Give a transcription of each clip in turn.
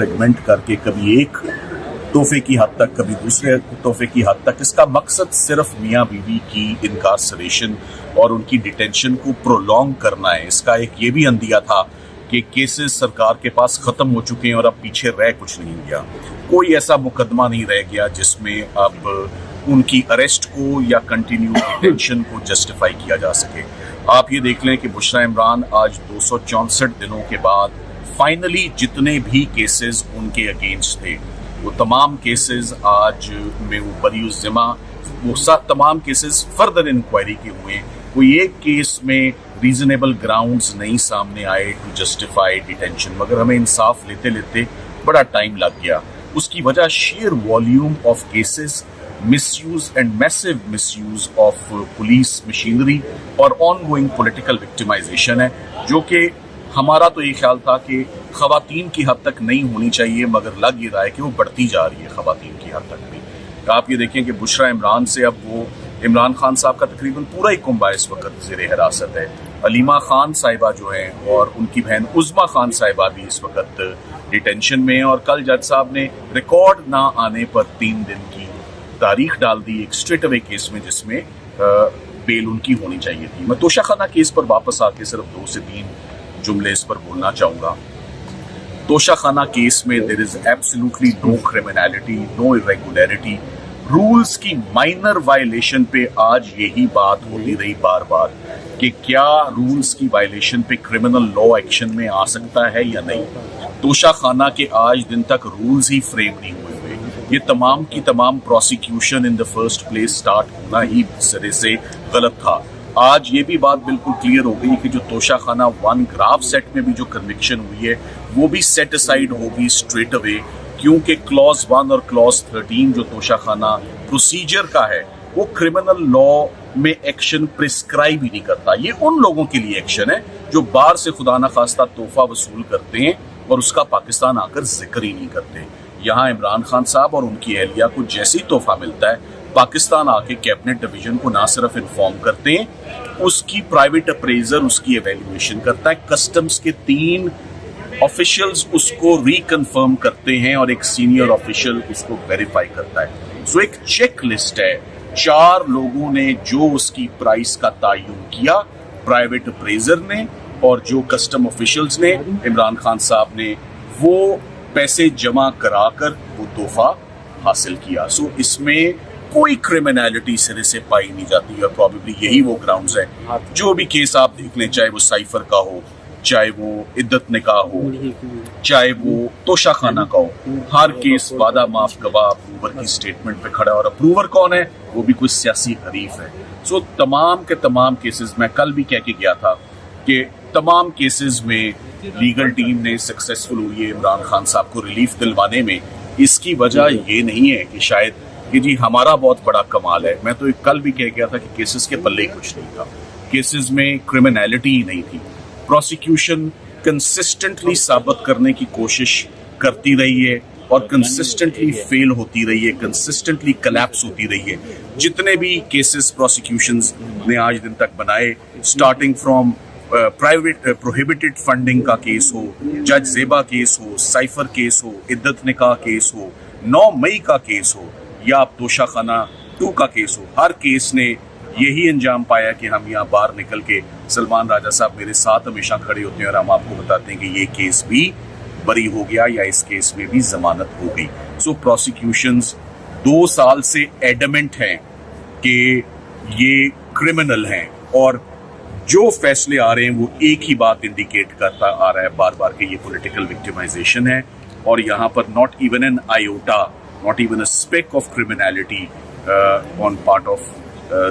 Fragment करके कभी एक तोहफे की हद तक, कभी दूसरे तोहफे की हद तक। इसका मकसद सिर्फ मियाँ बीवी की इनकार्सरेशन और उनकी डिटेंशन को प्रोलॉन्ग करना है। इसका एक ये भी अंदिया था कि केसेस सरकार के पास खत्म हो चुके हैं और अब पीछे रह कुछ नहीं गया। कोई ऐसा मुकदमा नहीं रह गया जिसमें अब उनकी अरेस्ट को या कंटिन्यू डिटेंशन को जस्टिफाई किया जा सके। आप ये देख लें कि बुशरा इमरान आज 264 दिनों के बाद फाइनली जितने भी केसेस उनके अगेंस्ट थे वो तमाम केसेस आज में वो बरी-उज़्ज़िमा, वो तमाम केसेस फर्दर इंक्वायरी के हुए। कोई एक केस में रीजनेबल ग्राउंड्स नहीं सामने आए टू जस्टिफाई डिटेंशन, मगर हमें इंसाफ लेते लेते बड़ा टाइम लग गया। उसकी वजह share volume of cases, misuse and massive misuse of police machinery और ऑनगोइंग पॉलिटिकल विक्टिमाइजेशन है, जो कि हमारा तो ये ख्याल था कि खवातीन की हद तक नहीं होनी चाहिए, मगर लग ये रहा है कि वो बढ़ती जा रही है खवातीन की हद तक भी। आप ये देखें कि बुशरा इमरान से अब वो इमरान खान साहब का तकरीबन पूरा ही कुंबा इस वक्त ज़ेर हिरासत है। अलीमा खान साहिबा जो हैं और उनकी बहन उज़्मा खान साहिबा भी इस वक्त डिटेंशन में, और कल जज साहब ने रिकॉर्ड ना आने पर 3 दिन की तारीख डाल दी एक स्ट्रेट अवे केस में जिसमें बेल उनकी होनी चाहिए थी। मैं तोशा खाना केस पर वापस आके सिर्फ 2 से 3 जुमले इस पर बोलना चाहूँगा। तोशा खाना केस में there is absolutely no criminality, no irregularity. Rules की माइनर वायलेशन पे आज यही बात होती रही बार बार कि क्या रूल्स की वायलेशन पे क्रिमिनल लॉ एक्शन में आ सकता है या नहीं। तोशा खाना के आज दिन तक रूल्स ही फ्रेम नहीं हुए। ये तमाम की तमाम prosecution in the first place start होना ही सिरे से गलत था। आज ये भी बात बिल्कुल क्लियर हो गई कि जो तोशा खाना 1 ग्राफ सेट में भी जो कन्विक्शन हुई है वो भी सेट असाइड होगी स्ट्रेट अवे, क्योंकि क्लॉज 1 और क्लॉज 13 जो तोशा खाना प्रोसीजर का है वो क्रिमिनल लॉ में एक्शन प्रिस्क्राइब ही नहीं करता। ये उन लोगों के लिए एक्शन है जो बाहर से खुदा ना खास्ता तोहफा वसूल करते हैं और उसका पाकिस्तान आकर जिक्र ही नहीं करते। यहाँ इमरान खान साहब और उनकी एहलिया को जैसे ही तोहफा मिलता है पाकिस्तान आके कैबिनेट डिवीजन को ना सिर्फ इन्फॉर्म करते हैं, उसकी प्राइवेट अप्रेजर उसकी एवेल्युएशन करता है, कस्टम्स के 3 ऑफिशियल्स उसको रिकन्फर्म करते हैं और एक सीनियर ऑफिशियल उसको वेरीफाई करता है। सो एक चेक लिस्ट है, 4 लोगों ने जो उसकी प्राइस का तयन किया, प्राइवेट अप्रेजर ने और जो कस्टम ऑफिशियल्स ने, इमरान खान साहब ने वो पैसे जमा कराकर वो तोहफा हासिल किया। सो इसमें कोई क्रिमिनलिटी सिरे से पाई नहीं जाती और प्रॉबेबली यही वो ग्राउंड्स है। जो भी केस आप देख लें, चाहे वो साइफर का हो, चाहे वो इद्दत निकाह हो, चाहे वो तोशा खाना का हो, हर केस वादा माफ गवाह अप्रूवर की स्टेटमेंट पे खड़ा, और अप्रूवर कौन है? वो भी कोई सियासी हरीफ है। सो तमाम के तमाम केसेस, मैं कल भी कह के गया था कि तमाम केसेस में लीगल टीम ने सक्सेसफुल हुई है इमरान खान साहब को रिलीफ दिलवाने में। इसकी वजह ये नहीं है कि शायद कि जी हमारा बहुत बड़ा कमाल है। मैं तो कल भी कह गया था कि केसेस के पल्ले कुछ नहीं था, केसेस में क्रिमिनलिटी ही नहीं थी। प्रोसिक्यूशन कंसिस्टेंटली साबित करने की कोशिश करती रही है और कंसिस्टेंटली फेल होती रही है, कंसिस्टेंटली कोलैप्स होती रही है। जितने भी केसेस प्रोसिक्यूशंस ने आज दिन तक बनाए, starting from private prohibited funding का केस हो, जज जेबा केस हो, साइफर केस हो, इद्दत निकाह केस हो, 9 मई का केस हो, या अब तोशा खाना 2 का केस हो, हर केस ने यही अंजाम पाया कि हम यहाँ बाहर निकल के, सलमान राजा साहब मेरे साथ हमेशा खड़े होते हैं और हम आपको बताते हैं कि ये केस भी बरी हो गया या इस केस में भी जमानत हो गई। सो प्रोसिक्यूशंस 2 साल से एडमेंट हैं कि ये क्रिमिनल हैं, और जो फैसले आ रहे हैं वो एक ही बात इंडिकेट करता आ रहा है बार बार कि ये पॉलिटिकल विक्टिमाइजेशन है, और यहाँ पर not even an iota, not even a speck of criminality on part of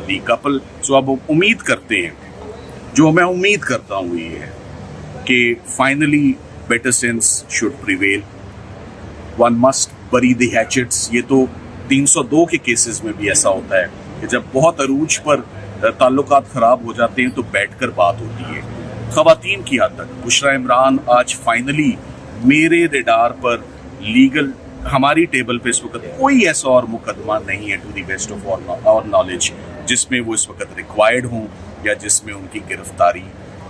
the couple. So अब उम्मीद करते हैं, जो मैं उम्मीद करता हूँ ये है कि finally better sense should prevail. One must bury the hatchets. ये तो 302 के केसेस में भी ऐसा होता है कि जब बहुत अरूज पर ताल्लुकात खराब हो जाते हैं तो बैठकर बात होती है। खवातीन की हद तक बुशरा इमरान आज फाइनली मेरे रेडार पर लीगल, हमारी टेबल पे इस वक्त कोई ऐसा और मुकदमा नहीं है to the best of our knowledge जिसमें वो इस वक्त रिक्वायर्ड हों या जिसमें उनकी गिरफ्तारी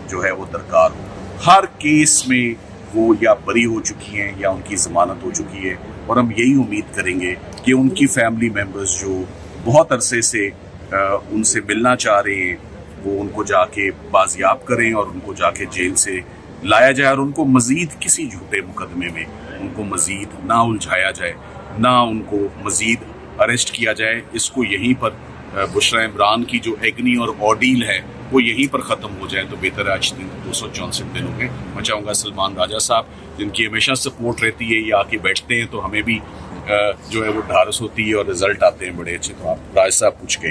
जो है वो दरकार हो। हर केस में वो या बरी हो चुकी हैं या उनकी ज़मानत हो चुकी है। और हम यही उम्मीद करेंगे कि उनकी फैमिली मेम्बर्स जो बहुत अरसे से उनसे मिलना चाह रहे हैं वो उनको जाके बाजियाब करें और उनको जाके जेल से लाया जाए और उनको मज़ीद किसी झूठे मुकदमे में उनको मज़ीद ना उलझाया जाए, ना उनको मज़ीद अरेस्ट किया जाए। इसको यहीं पर बुशरा इमरान की जो एग्नी और ऑडील है वो यहीं पर ख़त्म हो जाए तो बेहतर है। आज 264 दिन हो गए। मैं चाहूँगा सलमान राजा साहब जिनकी हमेशा सपोर्ट रहती है ये आके बैठते हैं तो हमें भी जो है वो ढारस होती है और रिजल्ट आते हैं बड़े अच्छे। तो आप राज साहब पूछ के